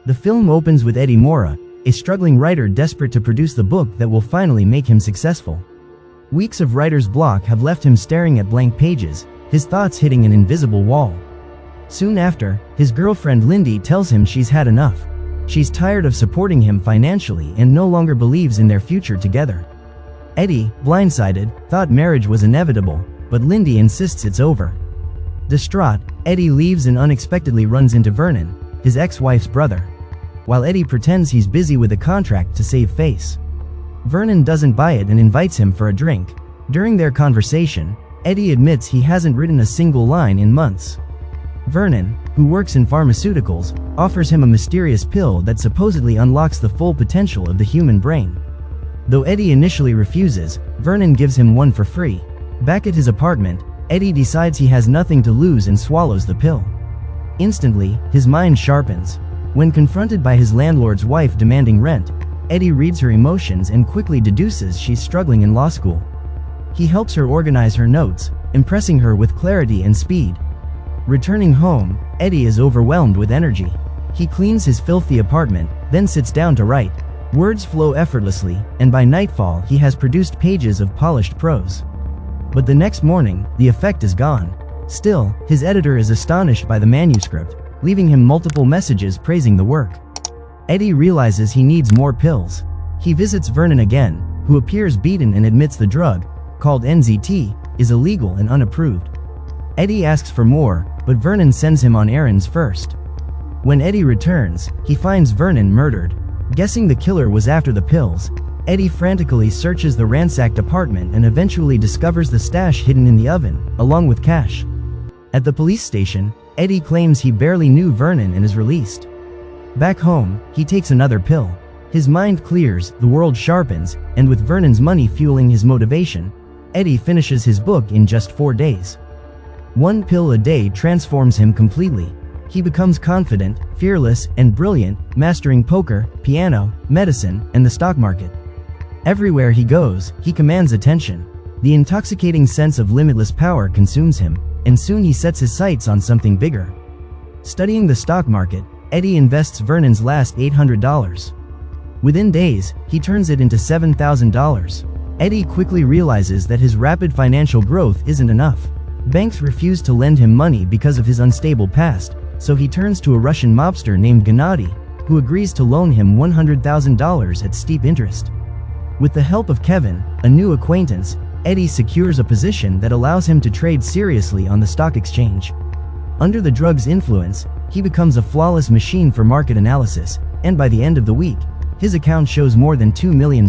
The film opens with Eddie Mora, a struggling writer desperate to produce the book that will finally make him successful. Weeks of writer's block have left him staring at blank pages, his thoughts hitting an invisible wall. Soon after, his girlfriend Lindy tells him she's had enough. She's tired of supporting him financially and no longer believes in their future together. Eddie, blindsided, thought marriage was inevitable, but Lindy insists it's over. Distraught, Eddie leaves and unexpectedly runs into Vernon, his ex-wife's brother. While Eddie pretends he's busy with a contract to save face. Vernon doesn't buy it and invites him for a drink. During their conversation, Eddie admits he hasn't written a single line in months. Vernon, who works in pharmaceuticals, offers him a mysterious pill that supposedly unlocks the full potential of the human brain. Though Eddie initially refuses, Vernon gives him one for free. Back at his apartment, Eddie decides he has nothing to lose and swallows the pill. Instantly, his mind sharpens. When confronted by his landlord's wife demanding rent, Eddie reads her emotions and quickly deduces she's struggling in law school. He helps her organize her notes, impressing her with clarity and speed. Returning home, Eddie is overwhelmed with energy. He cleans his filthy apartment, then sits down to write. Words flow effortlessly, and by nightfall he has produced pages of polished prose. But the next morning, the effect is gone. Still, his editor is astonished by the manuscript, leaving him multiple messages praising the work. Eddie realizes he needs more pills. He visits Vernon again, who appears beaten and admits the drug, called NZT, is illegal and unapproved. Eddie asks for more, but Vernon sends him on errands first. When Eddie returns, he finds Vernon murdered. Guessing the killer was after the pills, Eddie frantically searches the ransacked apartment and eventually discovers the stash hidden in the oven, along with cash. At the police station, Eddie claims he barely knew Vernon and is released. Back home, he takes another pill. His mind clears, the world sharpens, and with Vernon's money fueling his motivation, Eddie finishes his book in just 4 days. One pill a day transforms him completely. He becomes confident, fearless, and brilliant, mastering poker, piano, medicine, and the stock market. Everywhere he goes, he commands attention. The intoxicating sense of limitless power consumes him, and soon he sets his sights on something bigger. Studying the stock market, Eddie invests Vernon's last $800. Within days, he turns it into $7,000. Eddie quickly realizes that his rapid financial growth isn't enough. Banks refuse to lend him money because of his unstable past, so he turns to a Russian mobster named Gennady, who agrees to loan him $100,000 at steep interest. With the help of Kevin, a new acquaintance, Eddie secures a position that allows him to trade seriously on the stock exchange. Under the drug's influence, he becomes a flawless machine for market analysis, and by the end of the week, his account shows more than $2 million.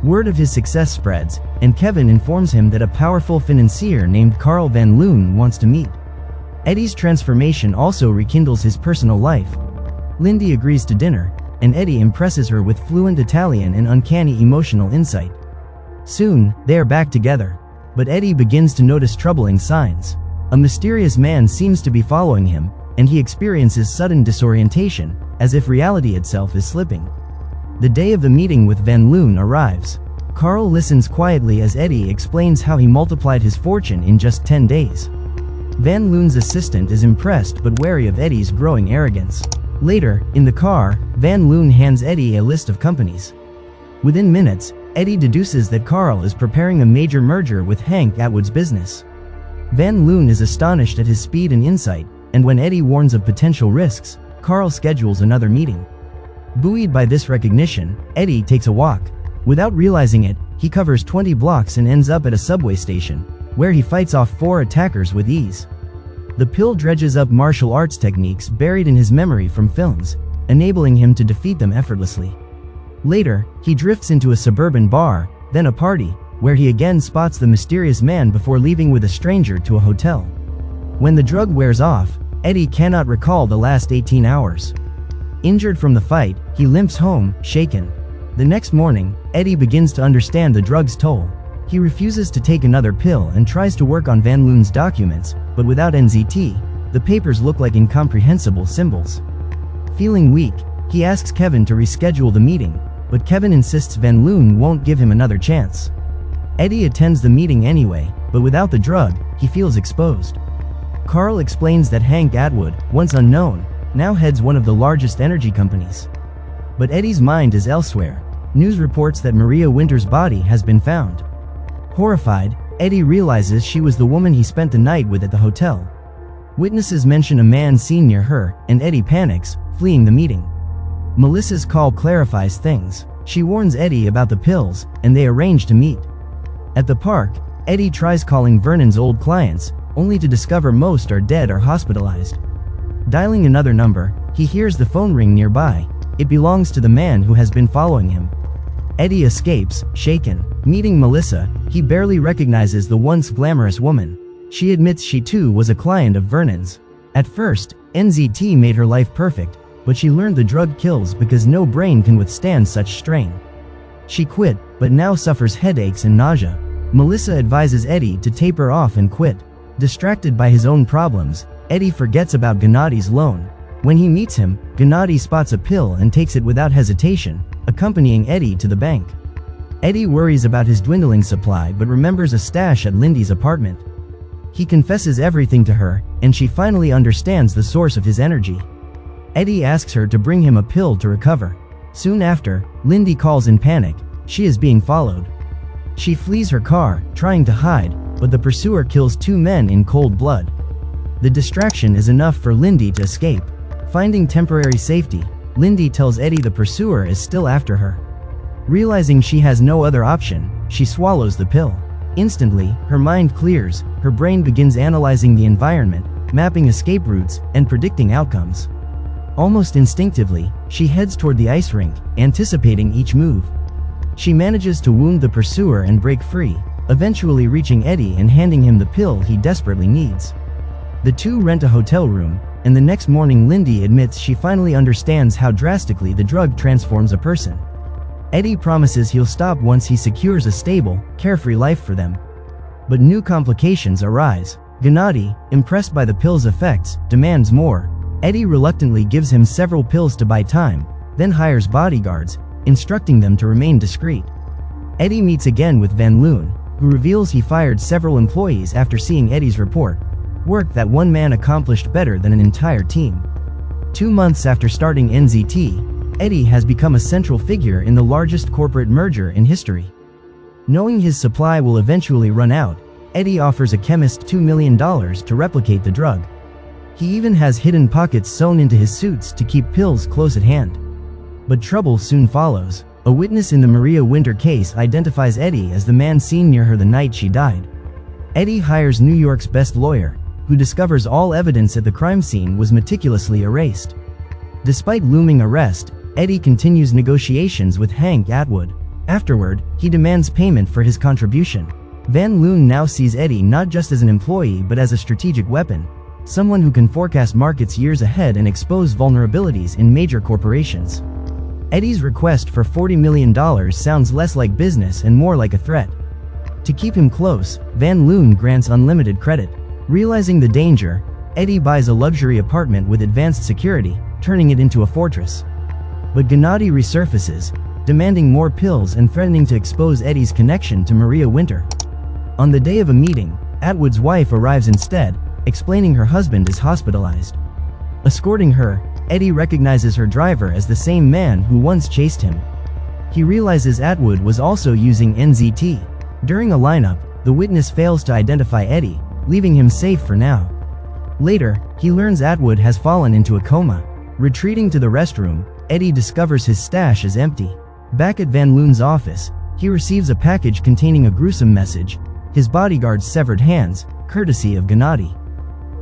Word of his success spreads, and Kevin informs him that a powerful financier named Carl Van Loon wants to meet. Eddie's transformation also rekindles his personal life. Lindy agrees to dinner, and Eddie impresses her with fluent Italian and uncanny emotional insight. Soon, they are back together, but Eddie begins to notice troubling signs. A mysterious man seems to be following him, and he experiences sudden disorientation, as if reality itself is slipping. The day of the meeting with Van Loon arrives. Carl listens quietly as Eddie explains how he multiplied his fortune in just 10 days. Van Loon's assistant is impressed but wary of Eddie's growing arrogance. Later, in the car, Van Loon hands Eddie a list of companies. Within minutes, Eddie deduces that Carl is preparing a major merger with Hank Atwood's business. Van Loon is astonished at his speed and insight, and when Eddie warns of potential risks, Carl schedules another meeting. Buoyed by this recognition, Eddie takes a walk. Without realizing it, he covers 20 blocks and ends up at a subway station, where he fights off 4 attackers with ease. The pill dredges up martial arts techniques buried in his memory from films, enabling him to defeat them effortlessly. Later, he drifts into a suburban bar, then a party, where he again spots the mysterious man before leaving with a stranger to a hotel. When the drug wears off, Eddie cannot recall the last 18 hours. Injured from the fight, he limps home, shaken. The next morning, Eddie begins to understand the drug's toll. He refuses to take another pill and tries to work on Van Loon's documents, but without NZT, the papers look like incomprehensible symbols. Feeling weak, he asks Kevin to reschedule the meeting, but Kevin insists Van Loon won't give him another chance. Eddie attends the meeting anyway, but without the drug, he feels exposed. Carl explains that Hank Atwood, once unknown, now heads one of the largest energy companies. But Eddie's mind is elsewhere. News reports that Maria Winter's body has been found. Horrified, Eddie realizes she was the woman he spent the night with at the hotel. Witnesses mention a man seen near her, and Eddie panics, fleeing the meeting. Melissa's call clarifies things. She warns Eddie about the pills, and they arrange to meet. At the park, Eddie tries calling Vernon's old clients, only to discover most are dead or hospitalized. Dialing another number, he hears the phone ring nearby. It belongs to the man who has been following him. Eddie escapes, shaken. Meeting Melissa, he barely recognizes the once glamorous woman. She admits she too was a client of Vernon's. At first, NZT made her life perfect, but she learned the drug kills because no brain can withstand such strain. She quit, but now suffers headaches and nausea. Melissa advises Eddie to taper off and quit. Distracted by his own problems, Eddie forgets about Gennadi's loan. When he meets him, Gennadi spots a pill and takes it without hesitation, accompanying Eddie to the bank. Eddie worries about his dwindling supply but remembers a stash at Lindy's apartment. He confesses everything to her, and she finally understands the source of his energy. Eddie asks her to bring him a pill to recover. Soon after, Lindy calls in panic. She is being followed. She flees her car, trying to hide, but the pursuer kills 2 men in cold blood. The distraction is enough for Lindy to escape. Finding temporary safety, Lindy tells Eddie the pursuer is still after her. Realizing she has no other option, she swallows the pill. Instantly, her mind clears, her brain begins analyzing the environment, mapping escape routes, and predicting outcomes. Almost instinctively, she heads toward the ice rink, anticipating each move. She manages to wound the pursuer and break free, eventually reaching Eddie and handing him the pill he desperately needs. The two rent a hotel room, and the next morning Lindy admits she finally understands how drastically the drug transforms a person. Eddie promises he'll stop once he secures a stable, carefree life for them. But new complications arise. Gennadi, impressed by the pill's effects, demands more. Eddie reluctantly gives him several pills to buy time, then hires bodyguards, instructing them to remain discreet. Eddie meets again with Van Loon, who reveals he fired several employees after seeing Eddie's report, work that one man accomplished better than an entire team. 2 months after starting NZT, Eddie has become a central figure in the largest corporate merger in history. Knowing his supply will eventually run out, Eddie offers a chemist $2 million to replicate the drug. He even has hidden pockets sewn into his suits to keep pills close at hand. But trouble soon follows. A witness in the Maria Winter case identifies Eddie as the man seen near her the night she died. Eddie hires New York's best lawyer, who discovers all evidence at the crime scene was meticulously erased. Despite looming arrest, Eddie continues negotiations with Hank Atwood. Afterward, he demands payment for his contribution. Van Loon now sees Eddie not just as an employee but as a strategic weapon, someone who can forecast markets years ahead and expose vulnerabilities in major corporations. Eddie's request for $40 million sounds less like business and more like a threat. To keep him close, Van Loon grants unlimited credit. Realizing the danger, Eddie buys a luxury apartment with advanced security, turning it into a fortress. But Gennadi resurfaces, demanding more pills and threatening to expose Eddie's connection to Maria Winter. On the day of a meeting, Atwood's wife arrives instead, explaining her husband is hospitalized. Escorting her, Eddie recognizes her driver as the same man who once chased him. He realizes Atwood was also using NZT. During a lineup, the witness fails to identify Eddie, leaving him safe for now. Later, he learns Atwood has fallen into a coma. Retreating to the restroom, Eddie discovers his stash is empty. Back at Van Loon's office, he receives a package containing a gruesome message, his bodyguard's severed hands, courtesy of Gennadi.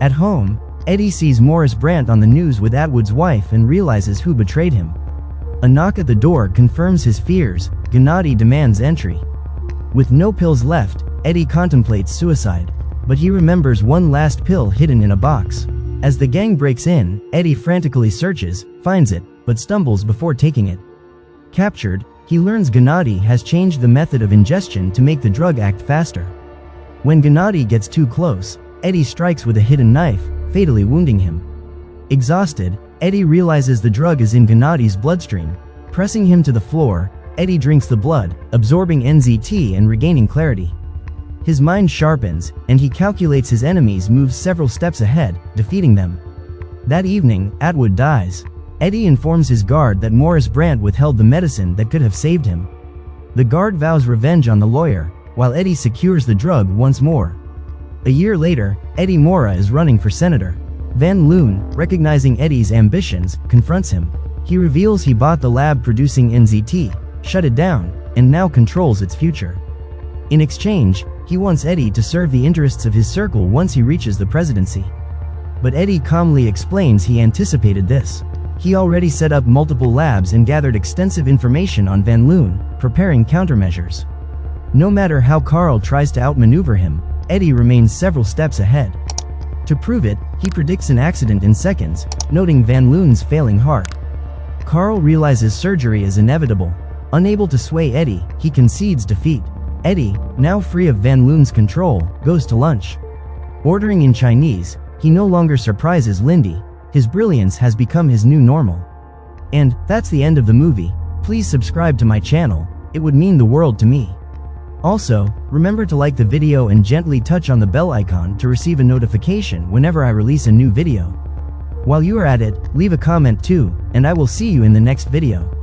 At home, Eddie sees Morris Brandt on the news with Atwood's wife and realizes who betrayed him. A knock at the door confirms his fears. Gennadi demands entry. With no pills left, Eddie contemplates suicide, but he remembers one last pill hidden in a box. As the gang breaks in, Eddie frantically searches, finds it, but stumbles before taking it. Captured, he learns Gennadi has changed the method of ingestion to make the drug act faster. When Gennadi gets too close, Eddie strikes with a hidden knife, fatally wounding him. Exhausted, Eddie realizes the drug is in Gennadi's bloodstream. Pressing him to the floor, Eddie drinks the blood, absorbing NZT and regaining clarity. His mind sharpens, and he calculates his enemies' moves several steps ahead, defeating them. That evening, Atwood dies. Eddie informs his guard that Morris Brandt withheld the medicine that could have saved him. The guard vows revenge on the lawyer, while Eddie secures the drug once more. A year later, Eddie Mora is running for senator. Van Loon, recognizing Eddie's ambitions, confronts him. He reveals he bought the lab producing NZT, shut it down, and now controls its future. In exchange, he wants Eddie to serve the interests of his circle once he reaches the presidency. But Eddie calmly explains he anticipated this. He already set up multiple labs and gathered extensive information on Van Loon, preparing countermeasures. No matter how Carl tries to outmaneuver him, Eddie remains several steps ahead. To prove it, he predicts an accident in seconds, noting Van Loon's failing heart. Carl realizes surgery is inevitable. Unable to sway Eddie, he concedes defeat. Eddie, now free of Van Loon's control, goes to lunch. Ordering in Chinese, he no longer surprises Lindy. His brilliance has become his new normal. And that's the end of the movie. Please subscribe to my channel, it would mean the world to me. Also, remember to like the video and gently touch on the bell icon to receive a notification whenever I release a new video. While you are at it, leave a comment too, and I will see you in the next video.